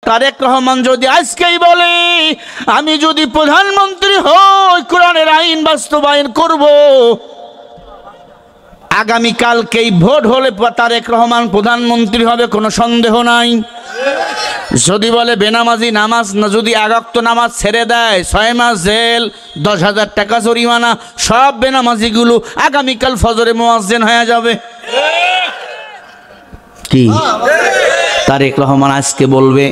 তারেক রহমান যদি আজকেই বলে আমি যদি প্রধানমন্ত্রী হই কোরআনের আইন বাস্তবায়ন করব, আগামীকালকেই ভোট হলে তারেক রহমান প্রধানমন্ত্রী হবে, কোনো সন্দেহ নাই। যদি বলে বেনামাজি নামাজ না, যদি এক ওয়াক্ত নামাজ ছেড়ে দেয় 6 মাস জেল, 10,000 টাকা জরিমানা, সব বেনামাজিগুলো আগামীকাল ফজরে মুয়াজ্জিন হয়ে যাবে। কি তারেক রহমান আজকে বলবে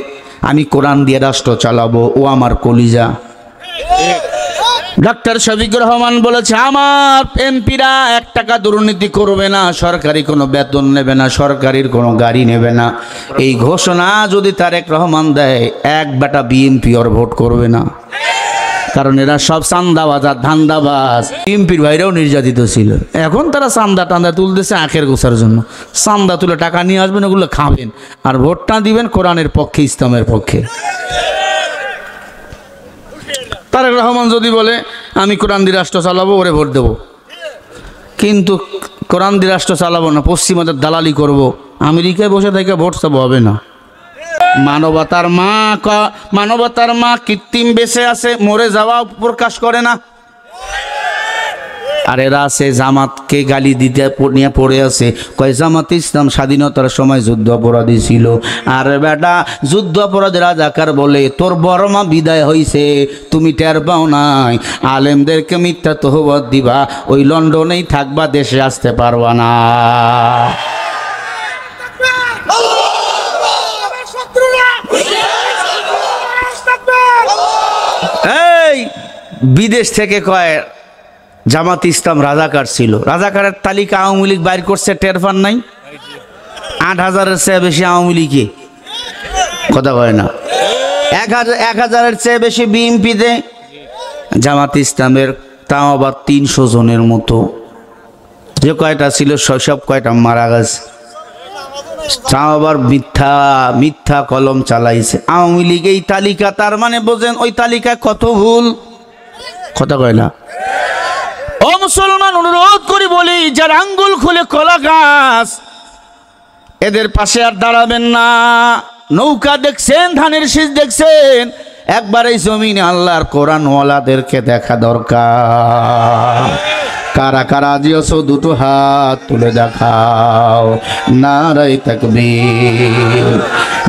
আমি কোরআন দিয়ে রাষ্ট্র চালাবো, ও আমার কলিজা। ডক্টর শফিকুর রহমান বলেছে আমার এমপিরা 1 টাকা দুর্নীতি করবে না, সরকারি কোনো বেতন নেবে না, সরকারির কোনো গাড়ি নেবে না। এই ঘোষণা যদি তারেক রহমান দেয়, এক বেটা বিএনপি ওর ভোট করবে না, কারণ এরা সব চান্দাবাজ আর ধান্দাবাজ। বিএনপির ভাইরাও নির্যাতিত ছিল, এখন তারা চান্দা টান্দা তুলতেছে আখের গোছার জন্য। চান্দা তুলে টাকা নিয়ে আসবেন, ওগুলো খাবেন, আর ভোটটা দিবেন কোরআনের পক্ষে, ইসলামের পক্ষে। তারেক রহমান যদি বলে আমি কোরআন দিয়ে রাষ্ট্র চালাবো, ওরে ভোট দেবো, কিন্তু কোরআন দিয়ে রাষ্ট্র চালাবো না, পশ্চিমাদের দালালি করব, আমেরিকায় বসে থেকে ভোট চাবো, হবে না। মানবতার মা কৃত্রিম বেঁচে আছে, মরে যাওয়া প্রকাশ করে না। আর এরা আছে জামাতকে গালি দিতে নিয়ে পড়ে আছে, কয় জামাত ইসলাম স্বাধীনতার সময় যুদ্ধ অপরাধী ছিল। আর বেটা যুদ্ধ অপরাধী রাজাকার বলে তোর বড় মা বিদায় হইছে, তুমি টের পাও নাই। আলেমদেরকে মিথ্যা তহবাদ দিবা, ওই লন্ডনেই থাকবা, দেশে আসতে পারবা না। এই বিদেশ থেকে কয় জামাত ইসলাম রাজাকার ছিল, রাজাকারের তালিকা আওয়ামী লীগ বাইর করছে, টের পান নাই? 8,000-এর চেয়ে বেশি আওয়ামী লীগে, কথা কয় না। 1,000-এর চেয়ে বেশি বিএনপিতে, জামাত ইসলামের তাও আবার 300 জনের মতো। যে কয়টা ছিল সব কয়টা মারা গেছে, তাও আবার মিথ্যা কলম চালাইছে আওয়ামী লীগ এই তালিকা। তার মানে বোঝেন ওই তালিকায় কত ভুল, কথা কয় না। ও মুসলমান, অনুরোধ করি বলি, যার আঙ্গুল খুলে কলা গাছ, এদের পাশে আর দাঁড়াবেন না। নৌকা দেখছেন, ধানের শীষ দেখছেন, একবার এই জমিনে আল্লাহর কোরআনওয়ালাদেরকে দেখা দরকার। কারা কারা দিয়েছো দুটো হাত তুলে দেখাও, নারায়ে তাকবীর।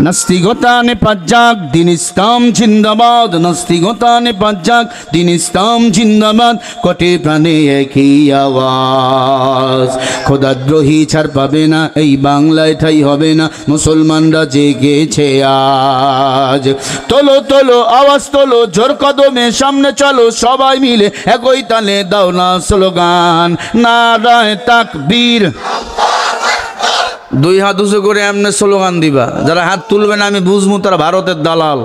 নাস্তিকতা নিপাত যাক, দিন ইসলাম জিন্দাবাদ। নাস্তিকতা নিপাত যাক, দিন ইসলাম জিন্দাবাদ। কোটি প্রাণে একই আওয়াজ, খোদাদ্রোহী ছাড় পাবে না, এই বাংলায় ঠাই হবে না। মুসলমানরা জেগেছে আজ, তোলো তোলো আওয়াজ তোলো, জোর কদমে সামনে চলো, সবাই মিলে একই তালে দাও না স্লোগান, নারায়ে তাকবীর। 2 হাত উঁচু করে এমনি স্লোগান দিবা, যারা হাত তুলবে না আমি বুঝবো তারা ভারতের দালাল,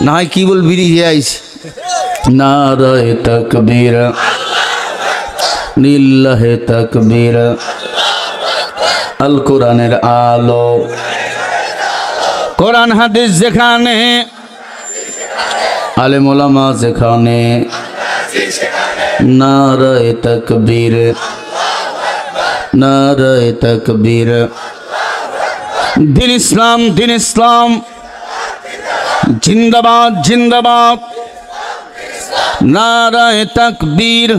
না হয় কি বল বিড়ি আইছে। নারায়ে তাকবীর, লিল্লাহে তাকবীর। আল কোরআনের আলো, কোরআন হাদিস যেখানে, আলেম ওলামা যেখানে, নারায়ে তাকবীর, নারায়ে তাকবীর। দিন ইসলাম, দিন ইসলাম জিন্দাবাদ, জিন্দাবাদ। নারায়ে তাকবীর।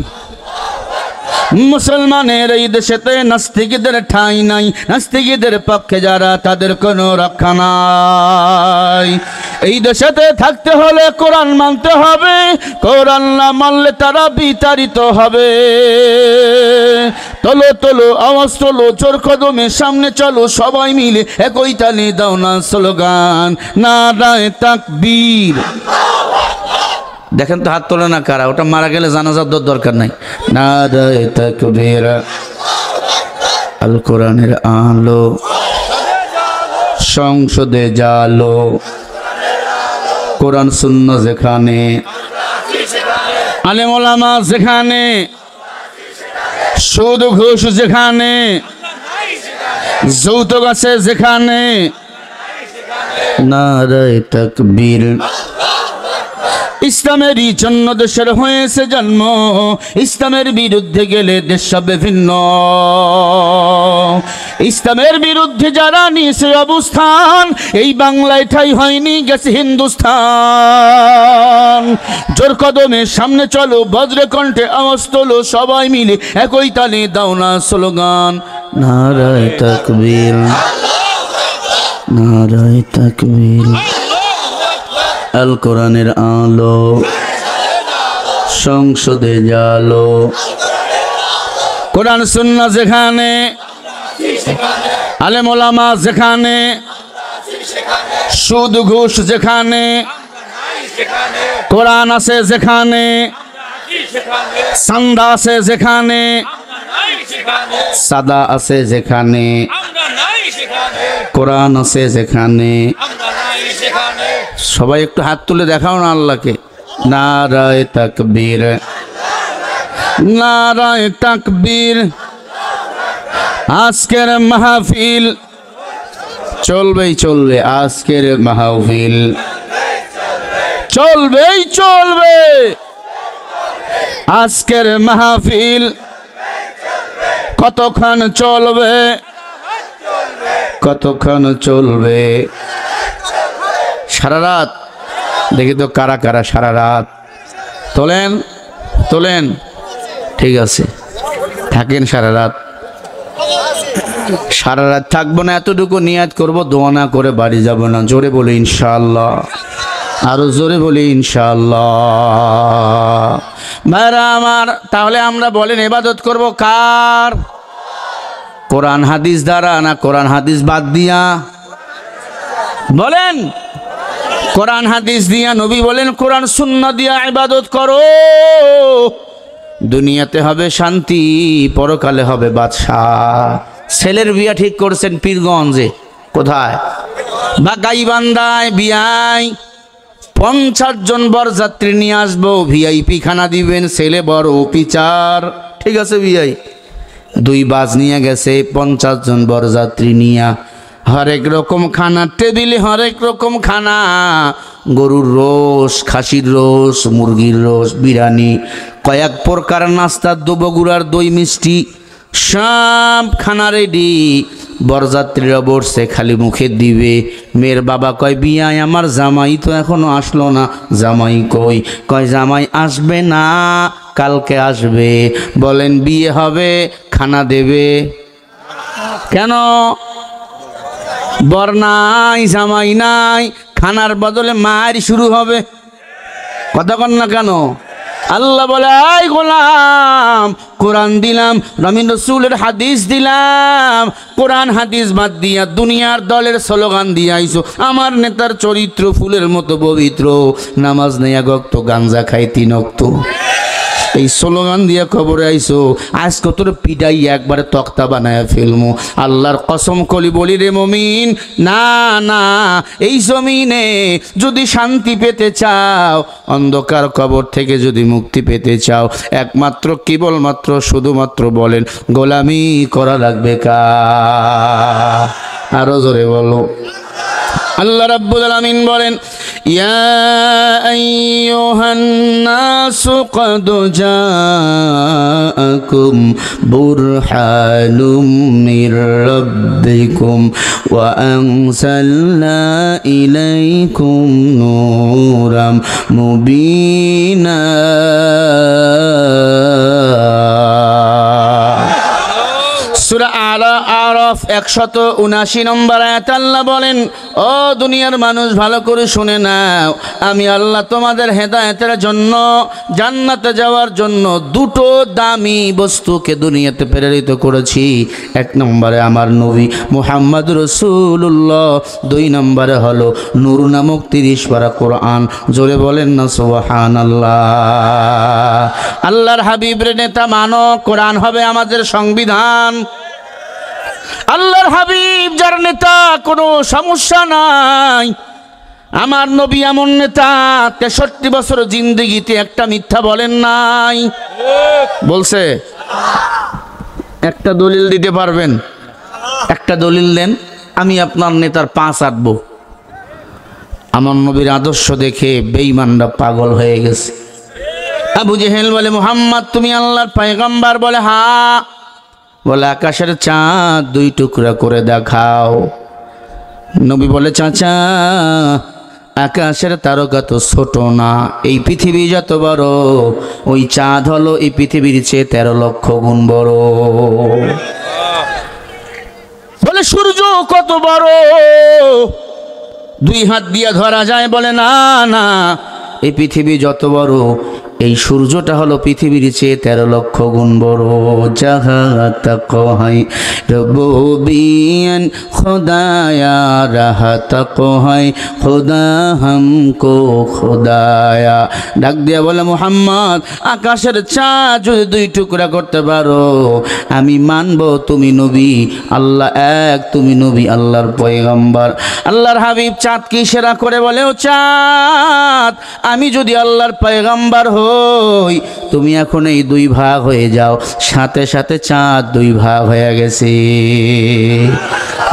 মুসলমানের এই দেশেতে নাস্তিকদের ঠাঁই নাই, নাস্তিকদের পক্ষে যারা তাদের কোনো রক্ষা নাই। এই দেশেতে থাকতে হলে কোরআন মানতে হবে, কোরআন না মানলে তারা বিতাড়িত হবে। তোলো তোলো আওয়াজ তোলো, জোর কদমে সামনে চলো, সবাই মিলে একই তালে দাও না স্লোগান, নারায়ে তাকবীর। দেখেন তো হাত তোলে না কারা, ওটা মারা গেলে জানাজার দরকার নাই। নারায়ে তাকবীর। আল কোরআনের আলো, সংসদে জালো, কোরআন সুন্নাহ যেখানে, আলেম ওলামা যেখানে, সুদ ঘুষ যেখানে, যৌতুক আছে যেখানে, নারায়ে তাকবীর, ইসলামেরই জন্য দেশের হয়েছে জন্ম, ইসলামের বিরুদ্ধে গেলে দেশ হবে ভিন্ন। ইসলামের বিরুদ্ধে যারা নিয়েছে অবস্থান, এই বাংলায় ঠাই হয়নি, গেছে হিন্দুস্তান। জোর কদমে সামনে চলো, বজ্রে কণ্ঠে আওয়াজ তোলো, সবাই মিলে একই তালে দাও না স্লোগান, নারায়ে তাকবীর, নারায়ে তাকবীর। আল কোরআনের আলো সংসদে জালো, কোরআন সুন্নাহ যেখানে, আলেম ওলামা যেখানে, সুদ ঘুষ যেখানে, কোরআন আছে যেখানে, সান্দা আছে যেখানে, সাদা আছে যেখানে, কোরআন আছে যেখানে। সবাই একটু হাত তুলে দেখাও না আল্লাহকে, নারায়ে তাকবীর, নারায়ে তাকবীর। আজকের মাহফিল চলবেই চলবে, আজকের মাহফিল চলবেই চলবে, আজকের মাহফিল কতক্ষণ চলবে, কতক্ষণ চলবে? সারা রাত। দেখি তো কারা কারা সারা রাত তোলেন, তোলেন। ঠিক আছে, থাকেন সারা রাত। সারা রাত থাকবো না, এতটুকু নিয়াত করব, দোয়া না করে বাড়ি যাব না। জোরে বলি ইনশাআল্লাহ, আরো জোরে বলি ইনশাআল্লাহ। ভাইরা আমার, তাহলে আমরা বলেন ইবাদত করব কার? কোরআন হাদিস দ্বারা না কোরআন হাদিস বাদ দিয়া? বলেন কোরআন হাদিস দিয়া। নবী বলেন কোরআন সুন্নাহ দিয়া ইবাদত করো, দুনিয়াতে হবে শান্তি, পরকালে হবে বাদশাহ। ছেলের বিয়া ঠিক করছেন পীরগঞ্জে, কোথায়? বা গাইবান্ধায় বিয়াই 50 জন বরযাত্রী নিয়ে আসবো, ভিআইপি খানা দিবেন, ছেলে বড় অফিসার। ঠিক আছে বিয়াই 2 বাস নিয়ে গেছে, 50 জন বরযাত্রী নিয়া, হরেক রকম খানা টেবিলে, হরেক রকম খানা, গরুর রোস, খাসির রোস, মুরগির রোস, বিরিয়ানি, কয়েক প্রকার নাস্তা, দুবগুড়ার দই মিষ্টি, সব খানা রেডি। বরযাত্রীরা বসছে, খালি মুখে দিবে। মেয়ের বাবা কয় বিয়ায় আমার জামাই তো এখনো আসলো না। জামাই কই? কয় জামাই আসবে না, কালকে আসবে। বলেন বিয়ে হবে, খানা দেবে কেন? বর নাই, জামাই নাই, খানার বদলে মার শুরু হবে। কথা কন না কেন? আল্লাহ বলে আই গোলাম, কোরআন দিলাম, নবী রাসূলের হাদিস দিলাম, কোরআন হাদিস বাদ দিয়া দুনিয়ার দলের স্লোগান দিয়ে আইছো। আমার নেতার চরিত্র ফুলের মতো পবিত্র, নামাজ নেয়া গক্ত, গাঞ্জা খাই 3 ওয়াক্ত, এই স্লোগান দিয়া খবরে আইছো। আজ কত পিটাই একবারে তক্তা বানায় ফেলমু। আল্লাহর কসম কলি বলি রে মুমিন, না না, এই জমিনে যদি শান্তি পেতে চাও, অন্ধকার কবর থেকে যদি মুক্তি পেতে চাও, একমাত্র কেবলমাত্র শুধুমাত্র বলেন গোলামি করা লাগবে কার? আরো জোরে বলো। আল্লাহ রাব্বুল আলামিন বলেন ইয়া আইয়ুহান নাসু ক্বাদ জাআকুম বুরহানুম মির রাব্বিকুম ওয়া আনজালনা ইলাইকুম নূরাম মুবিনা। সূরা আরাফ 179 নম্বর আয়াত আল্লাহ বলেন, ও দুনিয়ার মানুষ ভালো করে শুনে নাও, আমি আল্লাহ তোমাদের হেদায়েতের জন্য, জান্নাতে যাওয়ার জন্য 2টো দামি বস্তুকে দুনিয়াতে প্রেরিত করেছি। 1 নম্বরে আমার নবী মুহাম্মদ রাসূলুল্লাহ, 2 নম্বরে হলো নূর নামক 30 পারা কোরআন। জোরে বলেন না সুবহানাল্লাহ। আল্লাহর হাবিবের নেতা মানো, কোরআন হবে আমাদের সংবিধান। আল্লাহর হাবিব যার নেতা, কোনো সমস্যা নাই। আমার নবী এমন নেতা, 63 বছর জিন্দেগিতে একটা মিথ্যা বলেন নাই। বলছে? একটা দলিল দিতে পারবেন? একটা দলিল দেন, আমি আপনার নেতার 5 আঁটবো। আমার নবীর আদর্শ দেখে বেঈমানরা পাগল হয়ে গেছে। আবু জেহেল বলে, মুহাম্মদ তুমি আল্লাহর পয়গম্বর? বলে হ্যাঁ। বলে আকাশের চাঁদ 2 টুকরা করে দেখাও। নবী বলে, চাচা আকাশের তারকা তো ছোট না, এই পৃথিবী যত বড় ওই চাঁদ হলো এই পৃথিবীর চেয়ে 13 লক্ষ গুণ বড়। বলে সূর্য কত বড়, 2 হাত দিয়ে ধরা যায়? বলে না না, এই পৃথিবী যত বড় এই সূর্যটা হলো পৃথিবীর চেয়ে 13 লক্ষ গুণ বড়। জাহাত কহাই রব্বিয়ান খুদায়া রাহাত কহাই খুদা হামকো খুদায়া। ডাক দিয়া বলে, মুহাম্মদ আকাশের চাঁদ যদি 2 টুকরা করতে পারো আমি মানব তুমি নবী, আল্লাহ এক, তুমি নবী আল্লাহর পয়গম্বর। আল্লাহর হাবিব চাঁদকে ইশারা করে বলে, ও চাঁদ আমি যদি আল্লাহর পয়গম্বর হই তুমি এখন এই 2 ভাগ হয়ে যাও। সাথে সাথে চাঁদ 2 ভাগ হয়ে গেছে।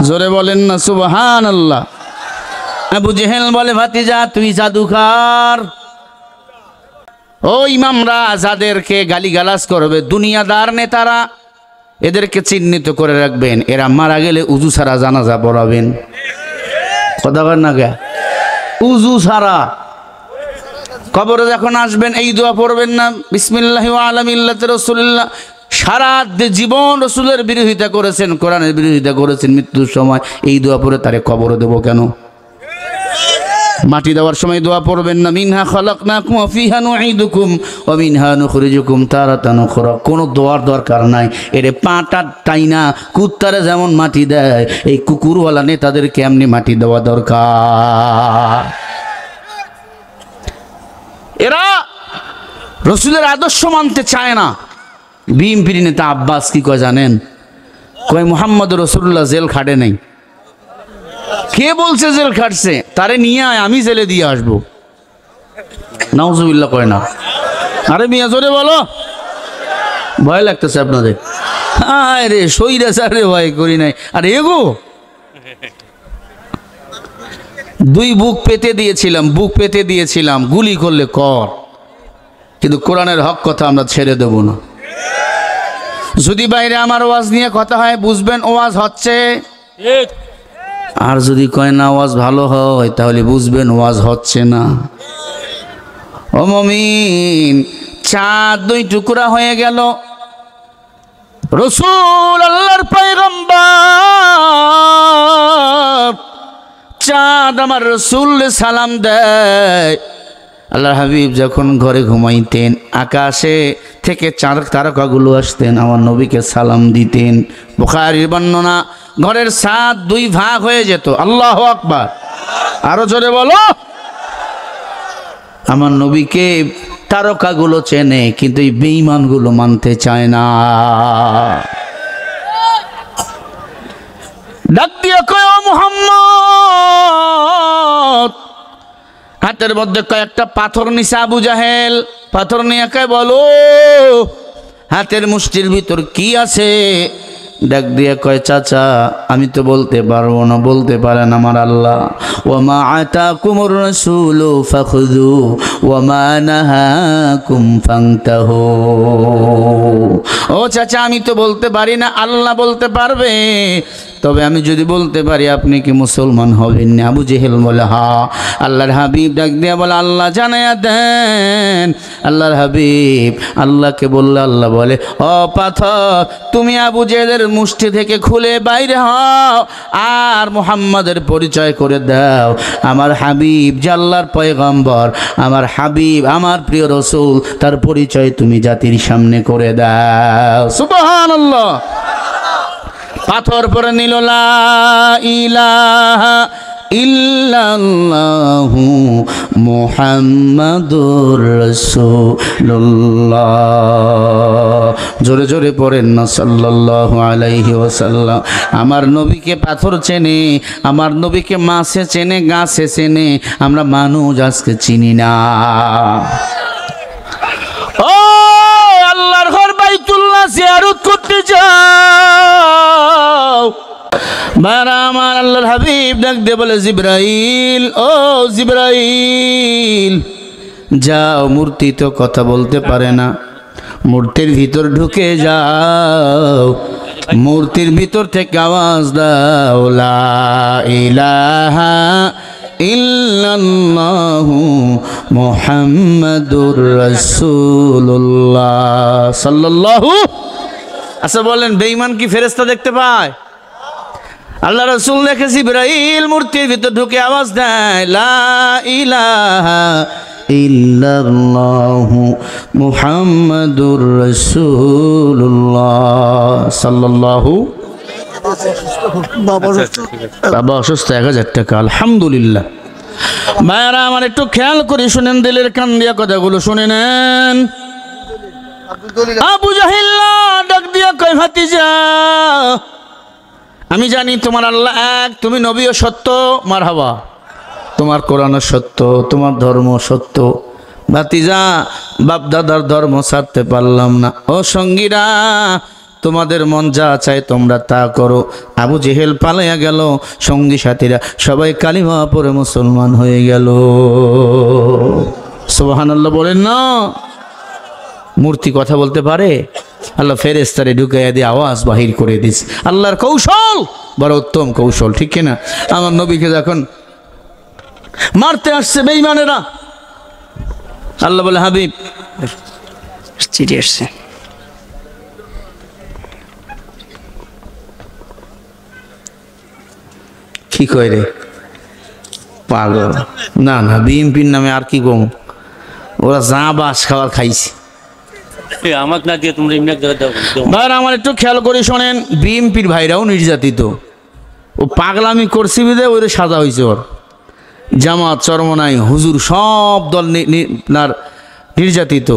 জোরে বলেন না সুবহানাল্লাহ। আবু জেহেল বলে, ভাতিজা তুই জাদুকর। ও ইমামরা যাদেরকে গালিগালাজ করবে, দুনিয়াদার নেতারা, এদেরকে চিহ্নিত করে রাখবেন, এরা মারা গেলে উজু ছাড়া জানাজা পড়াবেন। কথা বলেন না কে? উজু ছাড়া কবরে যখন আসবেন এই দোয়া পড়বেন না, বিসমিল্লাহি ওয়া আলা মিল্লাতি রাসূলিল্লাহ। সারা জীবন রসুলের বিরোধিতা করেছেন, কোরআনের বিরোধিতা করেছেন, মৃত্যুর সময় এই দোয়া পড়ে তারে কবরে দেবো কেন? মাটি দেওয়ার সময় দোয়া পড়বেন না, মিনহা খালাকনাকুম ওয়া ফিহা নুঈদুকুম ওয়া মিনহা নুখরিজুকুম তারাতান উখরা। কোনো দোয়ার দরকার নাই। এরে পাটা টাইনা কুত্তারে যেমন মাটি দেয়, এই কুকুরওয়ালা নেতাদের কেমনি মাটি দেওয়া দরকার। এরা রসুলের আদর্শ মানতে চায় না। বিএনপির নেতা আব্বাস কি কয় জানেন? কয় মুহাম্মদ রাসূলুল্লাহ জেল খাটে নাই। কে বলছে জেল খাটছে? তারে নিয়ে আয়, আমি জেলে দিয়ে আসবো। নাউজুবিল্লাহ কয় না। আরে মিয়া জোরে বলো, ভয় লাগতেছে আপনাদের? আরে সইরা সারে ভয় করি নাই। আরে এগো 2 বুক পেতে দিয়েছিলাম, গুলি করলে কর, কিন্তু কোরআনের হক কথা আমরা ছেড়ে দেব না। যদি বাইরে আমার ওয়াজ নিয়ে কথা হয় বুঝবেন ওয়াজ হচ্ছে, আর যদি কয় না ওয়াজ ভালো হয় তাহলে বুঝবেন ওয়াজ হচ্ছে না। ও মুমিন, চাঁদ 2 টুকরা হয়ে গেল। রাসূল আল্লাহর পয়গম্বর, চাঁদ আমার রাসূলকে সালাম দেয়। আল্লাহর হাবিব যখন ঘরে ঘুমাইতেন আকাশে থেকে চাঁদ তারকাগুলো আসতেন, আমার নবীকে সালাম দিতেন। বুখারীর বর্ণনা, ঘরের ছাদ 2 ভাগ হয়ে যেত। আল্লাহু আকবার, আরো জোরে বলো। আমার নবীকে তারকাগুলো চেনে, কিন্তু এই বেঈমানগুলো মানতে চায় না। ডাক দিয়ে কয়, ও মুহাম্মদ, হাতের মধ্যে কয়েকটা পাথর নিছে আবু জাহেল। পাথর নিয়ে কয়, বলো হাতের মুষ্টির ভিতর কি আছে? ডাক দিয়ে কয়, চাচা আমি তো বলতে পারবো না। বলতে পারেন আমার আল্লাহ, ওয়ামা আতাকুমুর রাসূলু ফাখুযু ওয়ামা নাহাকুম ফান্তাহু। ও চাচা আমি তো বলতে পারি না, আল্লাহ বলতে পারবে। তবে আমি যদি বলতে পারি আপনি কি মুসলমান হবেন না? আবু জেহেল বলে হ্যাঁ। আল্লাহর হাবিব ডাক দিয়া বলে, আল্লাহ জানায়া দেন। আল্লাহর হাবিব আল্লাহকে বললে আল্লাহ বলে, ও পাথর তুমি আবু জেহেলের মুষ্টি থেকে খুলে বাইরে হও আর মুহাম্মাদের পরিচয় করে দাও। আমার হাবিব যে আল্লাহর পয়গম্বর, আমার হাবিব আমার প্রিয় রসুল, তার পরিচয় তুমি জাতির সামনে করে দাও। সুবহানাল্লাহ। পাথর পরে নিল, লা ইলাহা ইল্লাল্লাহু মুহাম্মাদুর রাসূলুল্লাহ। জোরে জোরে পড়েন না সাল্লাল্লাহু আলাইহি ওয়াসাল্লাম। আমার নবীকে পাথর চেনে, আমার নবীকে মাছে চেনে, গাছে চেনে, আমরা মানুষ আজকে চিনি না। ও আল্লাহর ঘর বাইতুল্লাহ জিয়ারত করতে যাও, বারা আমার আল্লাহর হাবিব ডাক দিয়ে বলে, জিবরাইল, ও জিবরাইল, যাও, মূর্তি তো কথা বলতে পারে না, মূর্তির ভিতর ঢুকে যাও, মূর্তির ভিতর থেকে আওয়াজ দাও, লা ইলাহা ইল্লাল্লাহু মুহাম্মাদুর রাসূলুল্লাহ সাল্লাল্লাহু। আচ্ছা বলেন, বেঈমান কি ফেরেশতা দেখতে পায়? আল্লাহ রাসূল দেখে জিবরাইল মূর্তির ভিতর ঢুকে আওয়াজ দেয়, লা ইলাহা ইল্লাল্লাহু মুহাম্মাদুর রাসূলুল্লাহ সাল্লাল্লাহু। বাবা অসুস্থ, 1000 টাকা, আলহামদুলিল্লাহ। ভাইরা আমার একটু খেয়াল করে শুনেন, দিলের কান দিয়া কথাগুলো শুনে নেন। আবু জাহিল ডাক দিয়া কয়, ভাতিজা, আমি জানি তোমার আল্লাহ এক, তুমি নবীও সত্য, মারহাবা, তোমার কোরআন সত্য, তোমার ধর্ম সত্য। ভাতিজা, বাপ দাদার ধর্ম ছাড়তে পারলাম না। ও সঙ্গীরা, তোমাদের মন যা চায় তোমরা তা করো। আবু জেহেল পালাইয়া গেল, সঙ্গী সাথীরা সবাই কালিমা পড়ে মুসলমান হয়ে গেল। সুবহানাল্লাহ বলেন না? মূর্তি কথা বলতে পারে? আল্লাহ ফেরেশতারে ঢুকাইয়া দিয়ে আওয়াজ বাহির করে দিছে। আল্লাহর কৌশল বড় উত্তম কৌশল, ঠিক কিনা? আমার নবীকে যখন মারতে আসছে বেঈমানেরা, আল্লাহ বলে, হাবিব, চিঠি আসছে। কি কয় রে পাগল? না না, বিএমপির নামে আর কি কম, ওরা যা বাস খাওয়ার খাইছে। আমাকে না দিয়ে তোমরা এমনি ভাইরা আমার একটু খেয়াল করে শোনেন, বিএমপির ভাইরাও নির্যাতিত। ও পাগলামি করছি বিদে ওর সাজা হয়েছে। ওর জামাত, চরমনাই, হুজুর সব দল নির্যাতিত।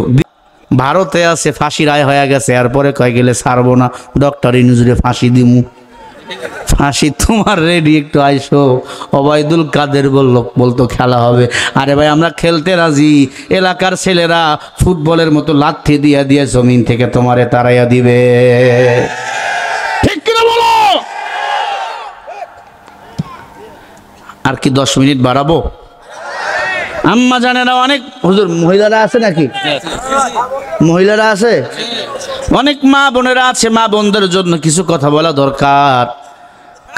ভারতে আছে, ফাঁসির রায় হয়ে গেছে, এরপরে কয়ে গেলে ছাড়বো না, ডক্টর ইনুজুরে ফাঁসি দিমু। ফাঁসি তোমার রেডি, একটু আইসো। ওবায়দুল কাদের বলতো খেলা হবে। আরে ভাই, আমরা খেলতে রাজি। এলাকার ছেলেরা ফুটবলের মতো লাথি দিয়া দিয়ে জমিন থেকে তোমারে তাড়াইয়া দিবে, ঠিক কিনা বলো? আর কি 10 মিনিট বাড়াবো? আম্মা জানেরা অনেক, হুজুর মহিলারা আছে নাকি? মহিলারা আছে, অনেক মা বোনেরা আছে। মা বোনদের জন্য কিছু কথা বলা দরকার,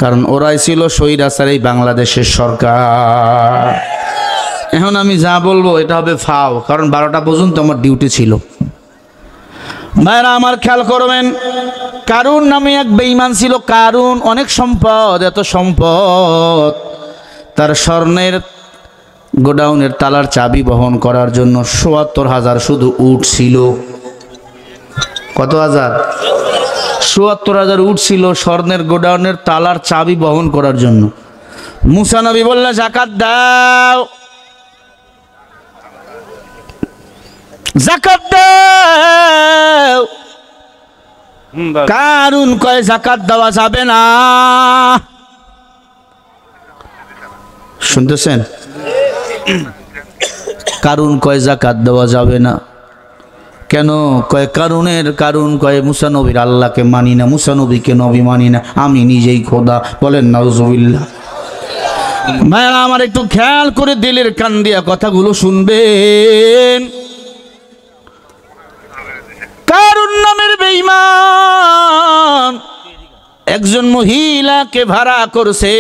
কারণ ওরাই ছিল স্বৈরাচার এই বাংলাদেশের সরকার। এখন আমি যা বলবো এটা হবে ফাও, কারণ 12টা পর্যন্ত আমার ডিউটি ছিল। ভাইরা আমার খেয়াল করবেন, কারুন নামে এক বেঈমান ছিল। কারুন অনেক সম্পদ, এত সম্পদ, তার স্বর্ণের গোডাউনের তালার চাবি বহন করার জন্য ৭৪,০০০ শুধু উট ছিল। কত হাজার? ৭৪,০০০ উট ছিল স্বর্ণের গোডাউনের তালার চাবি বহন করার জন্য। মুসা নবী বললেন, যাকাত দাও, যাকাত দাও। কারুন কয়, যাকাত দেওয়া যাবে না। শুনতেছেন? কারুন কয় যাকাত দেওয়া যাবে না। কেন? কয় কারুন কয়, মুসা নবীর আল্লাহকে মানি না, মুসা নবীকে নবী মানি না, আমি নিজেই খোদা। বলেন নাউজুবিল্লাহ। ভাইরা আমার একটু খেয়াল করে দিলের কান দিয়া কথাগুলো শুনবেন। কারুন নামের বেঈমান একজন মহিলাকে ভাড়া করছে।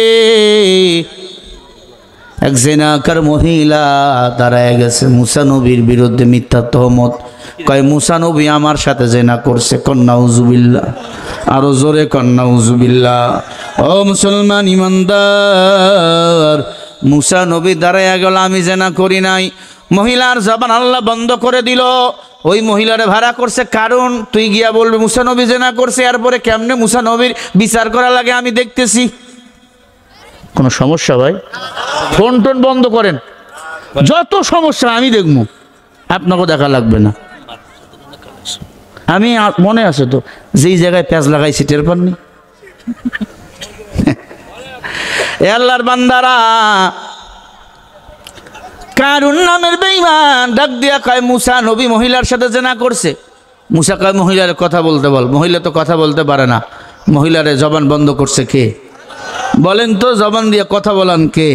এক জেনাকার মহিলা দাঁড়ায় গেছে মুসা নবীর বিরুদ্ধে মিথ্যা তহমত। কয়, মুসা নবী আমার সাথে জেনা করছে। কন্নাউজুবিল্লাহ, আরো জোরে কন্নাউজুবিল্লাহ। ও মুসলমান ইমানদার, মুসা নবী দাঁড়ায় গেল, আমি জেনা করি নাই। মহিলার জবান আল্লাহ বন্ধ করে দিল। ওই মহিলারে ভাড়া করছে কারণ তুই গিয়া বলবি মুসা নবী জেনা করছে, এরপরে কেমনে মুসা নবীর বিচার করা লাগে আমি দেখতেছি। কোনো সমস্যা ভাই? ফোন টোন বন্ধ করেন, যত সমস্যা আমি দেখবো, আপনাকেও দেখা লাগবে না। আমি মনে আছে তো, যেই জায়গায় পেঁচ লাগাইছি টের পাননি? আল্লাহর বান্দারা, কারুন নামের বেঈমান ডাক দিয়া কয়, মুসা নবী মহিলার সাথে জেনা করছে। মুসা কয়, মহিলার কথা বলতে বল। মহিলা তো কথা বলতে পারে না, মহিলারে জবান বন্ধ করছে কে? বলেন তো জবান দিয়ে কথা বলান কে?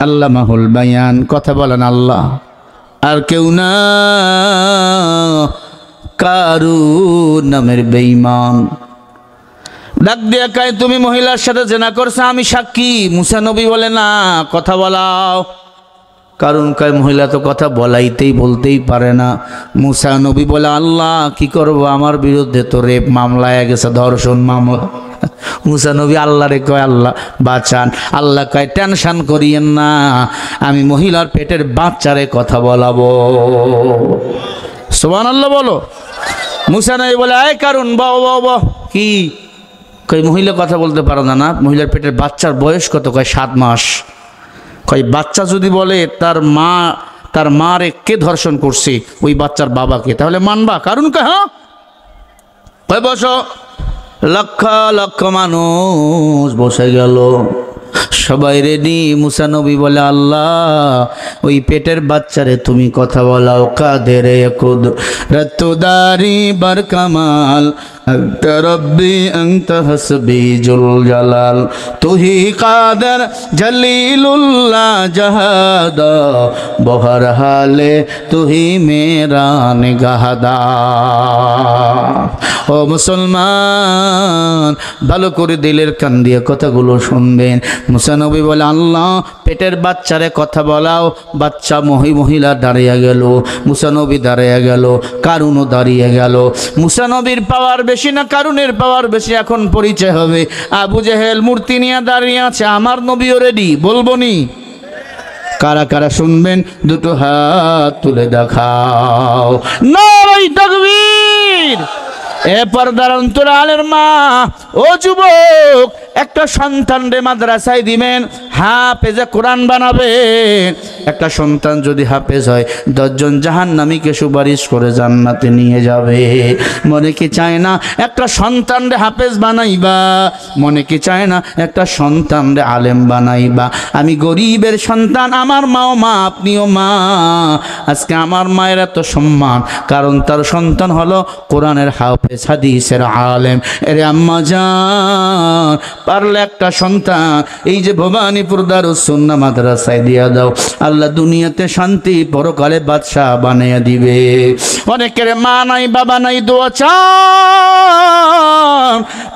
আল্লামাহুল বায়ান, কথা বলেন আল্লাহ, আর কেউ না। কারুন নামের বেঈমান ডাক দিয়া কয়, তুমি মহিলার সাথে জেনা করছো, আমি সাক্ষী। মুসা নবী বলে, না, কথা বলাও। কারণ কয়, মহিলা তো কথা বলতেই পারে না। মুসা নবী বলে, আল্লাহ কি করব, আমার বিরুদ্ধে তো রেপ মামলা হয়ে গেছে, ধর্ষণ মামলা। মুসা নবী আল্লাহরে কয়, আল্লাহ বাঁচান। আল্লাহ কয়, টেনশন করিয়েন না, আমি মহিলার পেটের বাচ্চারে কথা বলাবো। সুবহানাল্লাহ বলো। মুসা নবী বলে, আয় কারণ বাহ কি কই, মহিলা কথা বলতে পারো না? না, মহিলার পেটের বাচ্চার বয়স কত? কয় 7 মাস। কয়, বাচ্চা যদি বলে তার মারে কে ধর্ষণ করছে, ওই বাচ্চার বাবাকে, তাহলে মানবা? কারণ কয়, হ্যাঁ। কয়, বসো। লক্ষ লক্ষ মানুষ বসে গেল, সবাই রেডি। মুসা নবী বলে, আল্লাহ ওই পেটের বাচ্চারে তুমি কথা বলাও। কাদের কুদ রতুদারি বার কামাল আনতা রব্বি আনতা হাসবি জুল জালাল, তুহি কাদের জলিলুল্লাহ জাহাদা, বহর হালে তুহি মেরা নিগাহদা। ও মুসলমান, ভালো করে দিলের কান দিয়ে কথাগুলো শুনবেন। মুসা নবী বলে, আল্লাহ পেটের বাচ্চারে কথা বলাও। বাচ্চা মহিলা দাঁড়িয়ে গেল, মুসা নবী দাঁড়িয়ে গেল, কারুনও দাঁড়িয়ে গেল। মুসা নবীর পাওয়ার বেশি না কারুনের পাওয়ার বেশি, এখন পরিচয় হবে। আবু জেহেল মূর্তি নিয়ে দাঁড়িয়ে আছে, আমার নবীও রেডি, বলবো নি? কারা কারা শুনবেন দুটো হাত তুলে দেখাও। নারায়ে তাকবীর। এ পর্দার অন্তরালের মা, ও যুবক, একটা সন্তান রে মাদ্রাসায় দিবেন, হাফেজে কোরআন বানাবেন। একটা সন্তান যদি হাফেজ হয়, 10 জন জাহান্নামীকে সুপারিশ করে জান্নাতে নিয়ে যাবে। মনে কি চায় না একটা সন্তান রে হাফেজ বানাইবা? মনে কি চায় না একটা সন্তান রে আলেম বানাইবা? আমি গরিবের সন্তান, আমার মাও মা, আপনিও মা। আজকে আমার মায়ের এত সম্মান, কারণ তার সন্তান হলো কোরআনের হাফেজ, হাদিসের আলেম। এরে আম্মা জান, পারলে একটা সন্তান এই যে ভবানীপুর দারুস সুন্নাহ মাদ্রাসায় দিয়া দাও, আল্লাহ দুনিয়াতে শান্তি, পরকালে বাদশাহ বানিয়ে দিবে। অনেকের মা নাই, বাবা নাই, দোয়া চান,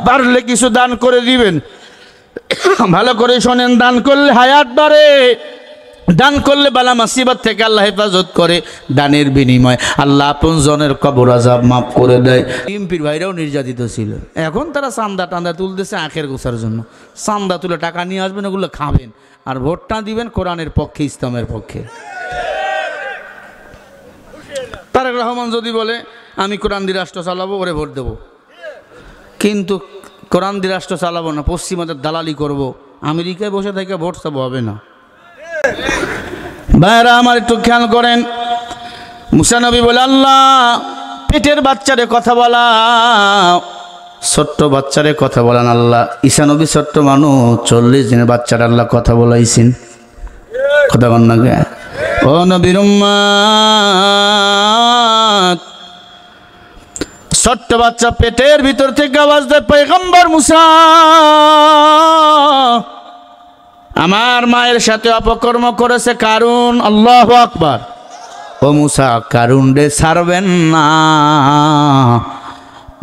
পারলে কিছু দান করে দিবেন। ভালো করে শোনেন, দান করলে হায়াত বাড়ে, দান করলে বালা মুসিবত থেকে আল্লাহ হেফাজত করে। দানের বিনিময় আল্লাহ আপন জনের কবর আযাব মাফ করে দেয়। এমপির ভাইরাও নির্যাতিত ছিল, এখন তারা চান্দা টান্দা তুলতেছে আখের গোছার জন্য। চান্দা তুলে টাকা নিয়ে আসবেন, ওগুলো খাবেন, আর ভোটটা দিবেন কোরআনের পক্ষে, ইসলামের পক্ষে। তারেক রহমান যদি বলে আমি কোরআন দিয়ে রাষ্ট্র চালাবো, ওরে ভোট দেবো, কিন্তু কোরআন দিয়ে রাষ্ট্র চালাবো না, পশ্চিমাদের দালালি করব, আমেরিকায় বসে থেকে ভোট চাবো, হবে না। ভাইরা আমার একটু খেয়াল করেন, মুসা নবী বলে, আল্লাহ পেটের বাচ্চারে কথা বলা, ছোট্ট বাচ্চারে কথা বলান আল্লাহ। ঈসা নবী ছোট্ট মানুষ, 40 দিনের বাচ্চারা আল্লাহ কথা বলাইছেন। কথা বল না গে, ও নবীর উম্মত, ছোট্ট বাচ্চা পেটের ভিতর থেকে আওয়াজ দেয়, পয়গম্বর মুসা, আমার মায়ের সাথে অপকর্ম করেছে কারুন। আল্লাহু আকবার। ও মুসা, কারুন রে ছাড়বেন না,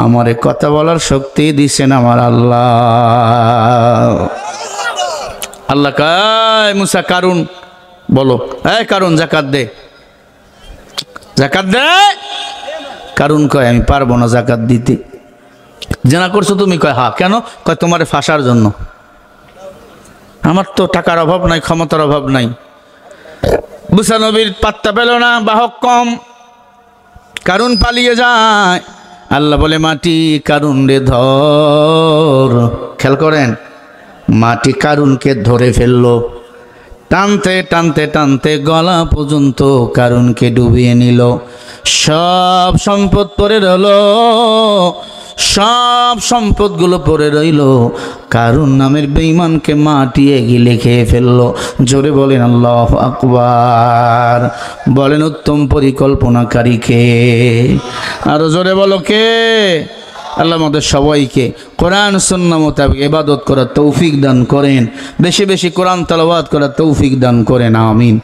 আমারে কথা বলার শক্তি দিছেন আমার আল্লাহ। আল্লাহ কয়, মুসা কারুন বলো, এই কারুন যাকাত দে, যাকাত দে। কারুন কয়, আমি পারবো না যাকাত দিতে। জানা করছো তুমি? কয় হ্যাঁ। কেন? কয় তোমারে ফাঁসার জন্য, আমার তো টাকার অভাব নাই, ক্ষমতার অভাব নাই। মুসা নবীর পাত্তা পেল না, বাহক কম, কারুন পালিয়ে যায়। আল্লাহ বলে, মাটি কারুন রে ধর। খেয়াল করেন, মাটি কারুনকে ধরে ফেললো, টানতে টানতে টানতে গলা পর্যন্ত কারুনকে ডুবিয়ে নিল। সব সম্পদ পড়ে রইল, সব সম্পদগুলো পড়ে রইল, কারুন নামের বেঈমানকে মাটিয়ে গিলে খেয়ে ফেললো। জোরে বলেন আল্লাহু আকবার। বলেন উত্তম পরিকল্পনাকারী কে? আরো জোরে বলো কে? আল্লাহ আমাদের সবাইকে কোরআন সুন্নাহ মোতাবেক ইবাদত করার তৌফিক দান করেন, বেশি বেশি কোরআন তেলাওয়াত করার তৌফিক দান করেন, আমিন।